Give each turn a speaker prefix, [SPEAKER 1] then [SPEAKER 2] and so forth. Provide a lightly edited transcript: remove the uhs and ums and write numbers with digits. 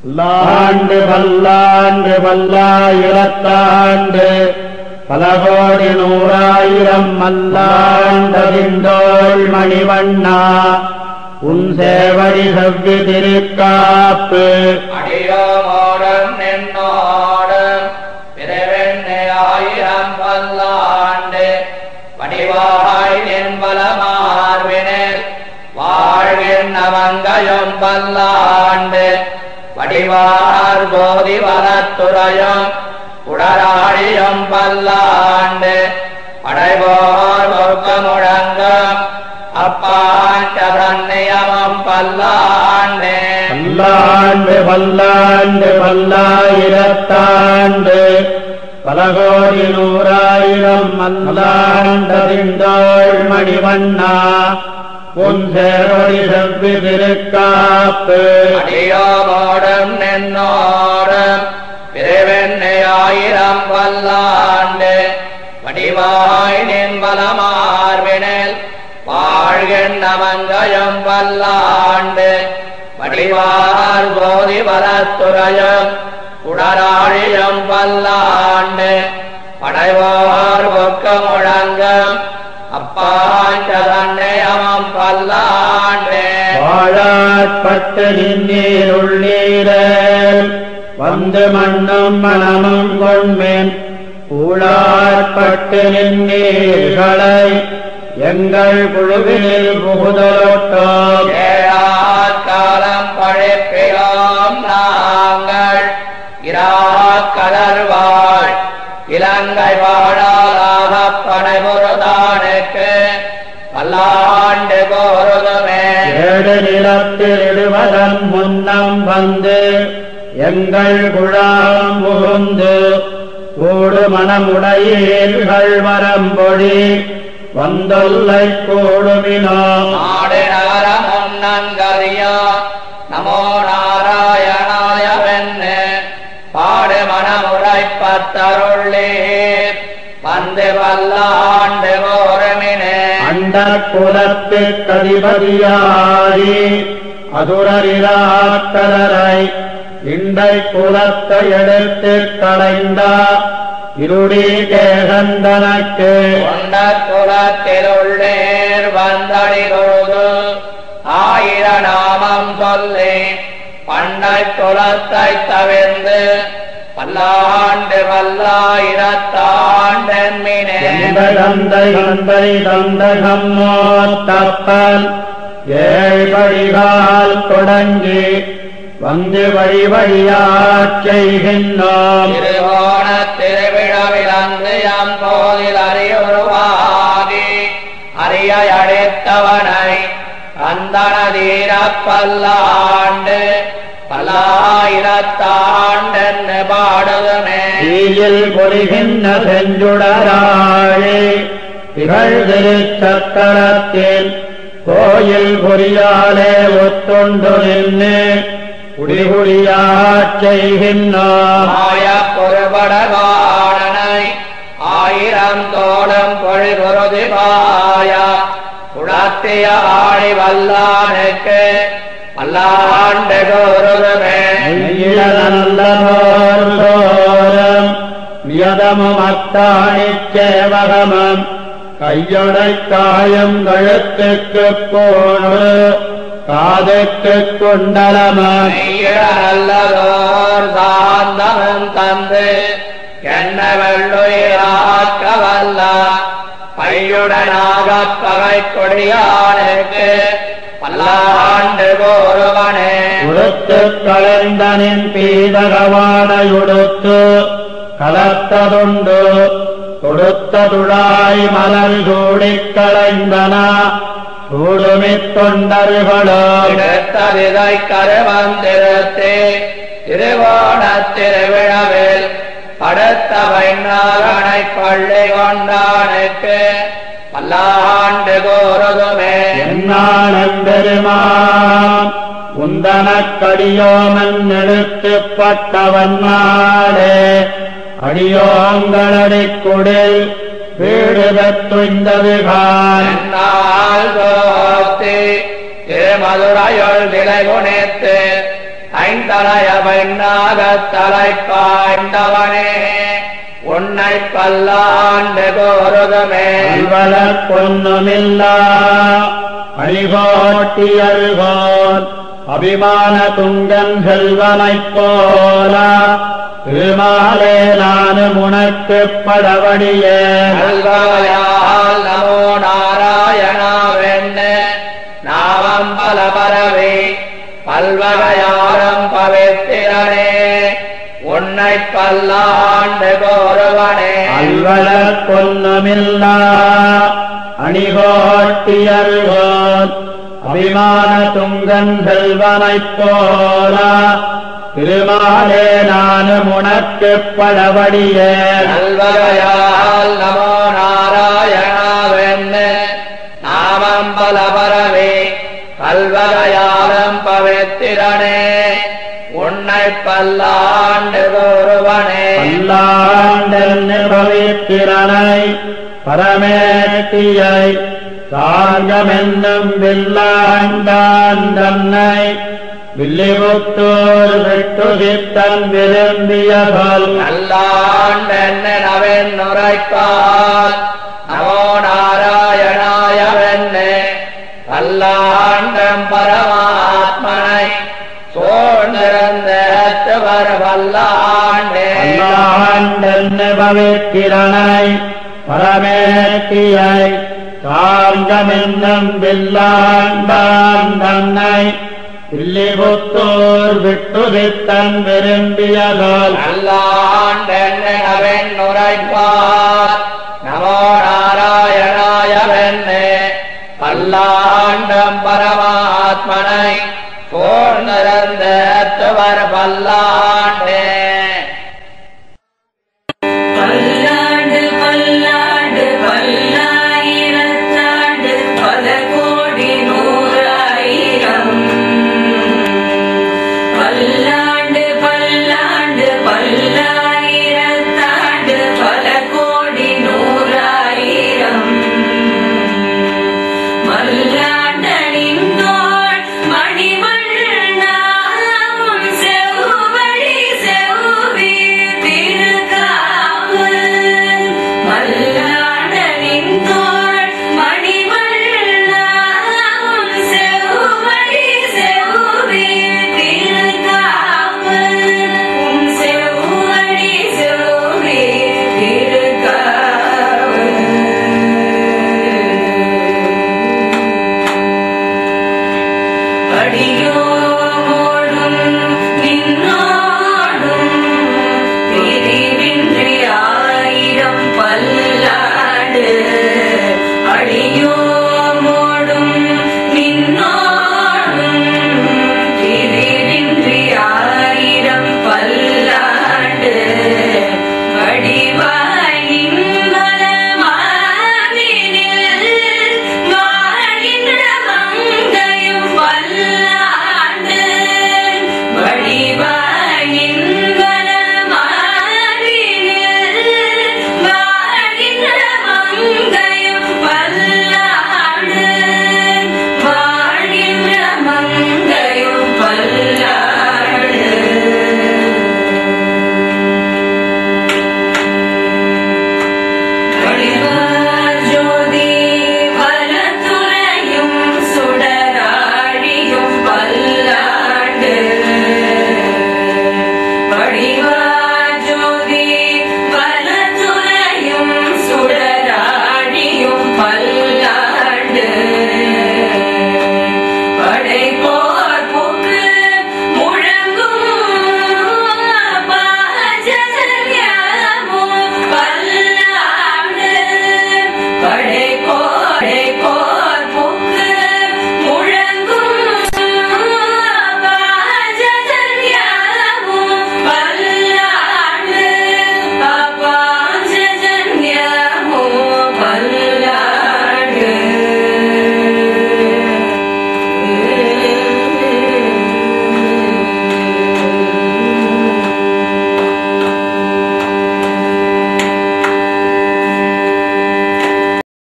[SPEAKER 1] லாண்டு பல்லாண்டு பல்லாயிரத்தாண்டு பல கோடி நூறாயிரம் மல்லாண்டதிந்தோள் மணிவண்ணா உன் சேவடி செவ்வி திருக்காப்பு
[SPEAKER 2] அடியோமோடும் நின்னோடும் பிறவெண்ணை ஆயிரம் பல்லாண்டு வடிவாய் நின்பலமார்வினில் வாழ்கின்ற மங்கையும் பல்லாண்டு வடிவார் போதி வரத்துறையும் உடராழியும் பல்லாண்டு படைபோர் ஒர்க்க முழங்கும் அப்பாண்டதன்னியமும் பல்லாண்டு
[SPEAKER 1] பல்லாண்டு பல்லாண்டு பல்லாயிரத்தாண்டு பல கோடி நூறாயிரம் மல்லாண்டதிந்தோள் மணிவண்ணா உன் சேவடி செவ்வி திருக்காப்பு
[SPEAKER 2] அடியோமோடும் நின்னோடும் பிறவெண்ணை ஆயிரம் பல்லாண்டு வடிவாய் நின்பலமார்வினில் வாழ்கின்ற மங்கையும் பல்லாண்டு வடிவார் போதி வரத்துறையும் உடராழியும் பல்லாண்டு படைவோர் ஒக்க முழங்கும் அப்பாண்டதன்னியமும் பல்லாண்டு
[SPEAKER 1] வாழாட்பட்டு நின்னீருள்ளீரல் வந்து மண்ணும் மனமும் கொண்மேன் ஊழாட்பட்டு நின்னீர்களை எங்கள் குழுவினில் புகுதலோட்டோம்
[SPEAKER 2] ஏழாக்காலம் பழிப்பிலோம் நாங்கள் இராக்கலர்வாள் இலங்கை வாழாலாக படைபொருதானுக்கு பல்லாண்டு கோருதுமே
[SPEAKER 1] ஏடு நிலத்தில் இடுவதன் முன்னம் வந்து எங்கள் குழாம் புகுந்து கூடு மனமுடையீர்கள் வரம்பொழி வந்தொல்லை கூடுமினோ
[SPEAKER 2] நாடு நகரமும் நன்கறியா நமோ நாராயணாய வெண்ணு பாடு மனமுறைப்பத்தருள்ளீர் வந்து பல்லாண்டு கோருமினே
[SPEAKER 1] அண்ட குலத்துக் கதிபதியாகி அதுரரிராக்கலரை இண்டை குலத்தை எடுத்துக் களைந்த இருடி கேகந்தனக்கு
[SPEAKER 2] கொண்ட குலத்திலுள்ளேர் வந்தடி தொழுது ஆயிர நாமம் சொல்லி பண்டை குலத்தை தவிர்ந்து பல்லாண்டு பல்லாயிரத்தாண்டென்மினே
[SPEAKER 1] தந்தை தந்தை தந்தகம்மோ தப்பல் ஏழ்வழிகால் தொடங்கி வந்து வழி வழியாச் செய்கின்றோம்
[SPEAKER 2] திருவோண திருவிழாவிலந்து போதில் அறியுருவாகி அறிய அழைத்தவனை கந்தனதீர பல்லாண்டு பல்லாயிரத்தாண்டென்னு பாடுதுமே
[SPEAKER 1] தீயில் பொலிகின்ற செஞ்சுடராழி திகழ் திருச்சக்கரத்தில் கோயில் பொறியாலே ஒத்துண்டு நின்று குடிகுடியாச் செய்கின்றோம்
[SPEAKER 2] மாய பொறுபடகாடனை ஆயிரம் தோளும் பொழிகுருதிபாய குணத்திய ஆழி வல்லானுக்கு பல்லாண்டு கோருதுமே
[SPEAKER 1] நல்லோரும் நியதமும் அத்தாணிச் சேவகமும் கையொடை காயம் கழுத்துக்குப் போடு காதுக்குக் குண்டலமும்
[SPEAKER 2] நல்லதோர் சாந்தமும் தந்து என்ன வெள்ளுயிராக்க வல்ல பையுடனாக பகை கொடியானுக்கு பல்லாண்டு கோருவனே
[SPEAKER 1] உடுத்துக் கலந்தனின் பீதகவாடையுடுத்து கலத்ததுண்டு கொடுத்ததுழாய் மலர் சூடிக் களைந்தன சூடுமித் தொண்டர்களும்
[SPEAKER 2] எடுத்ததிதை கருவந்திருத்தி திருவோணத் திருவிழாவில் படுத்த வைநாகனை பள்ளி கொண்டானுக்கு பல்லாண்டு கோருதுமே
[SPEAKER 1] என்னாளம் பெருமான் உந்தனக்கடியோமன் எடுத்துப்பட்டவன் நாடே அடியோங்களடிக்குடில் வீடு பெற்றுந்ததுகான்
[SPEAKER 2] என்னால் தோத்தி திருமதுரையுள் விலை குணித்து ஐந்தலைய பெண்ணாகத் தலைப்பாய்ந்தவனே உன்னை பல்லாண்டு கோருதுமே
[SPEAKER 1] அல்வலப் பொன்னுமில்லா அழிகோட்டியல்கோன் அபிமான துங்கன் செல்வனைப் போல திருமாலே நானும் உனக்குப் படவடியே
[SPEAKER 2] நல்வகையால் நமோ நாராயணாவென்னு நாமம் பல பரவி பல்வகையாரம் பவித்திரனே உன்னை பல்லாண்டு கோருவனே
[SPEAKER 1] அல்வலப் பொன்னுமில்லா அணிகோட்டியல்கோன் அபிமான துங்கன் செல்வனைப் போல திருமாலே நானும் உனக்குப் படவடியே
[SPEAKER 2] நல்வகையால் நமோ நாராயணாவென்னு நாமம் பல பரவி பல்வகையாரம் பவித்திரனே உன்னை பல்லாண்டு கோருவனே
[SPEAKER 1] பல்லாண்டென்னு பவித்திரனை பரமேட்டியை சார்கமென்னும் வில்லாண்டான் தன்னை வில்லிபுத்தூர் விட்டுதித்தன் விரும்பிய சொல்
[SPEAKER 2] நல்லாண்டென்னு நவென்னுரைப்பால் நமோ நாராயணாயவென்னு பல்லாண்டம் பரமாத்மனை சோழ்ந்திருந்தவர் பல்லாண்டே
[SPEAKER 1] பல்லாண்டென்னு பவித்திரனை பரமேட்டியை சார்கமென்னும் வில்லாண்டான் தன்னை வில்லிபுத்தூர் விட்டுதித்தன் விரும்பிய சொல்
[SPEAKER 2] நல்லாண்டென்னு நவென்னுரைப்பால் நமோ நாராயணாயவென்னு பல்லாண்டம் பரமாத்மனை சோழ்ந்திருந்தவர் பல்லாண்டே
[SPEAKER 3] பல்லாண்டு பல்லாண்டு பல்லாயிரத்தாண்டு பல கோடி நூறாயிரம் பல்லாண்டு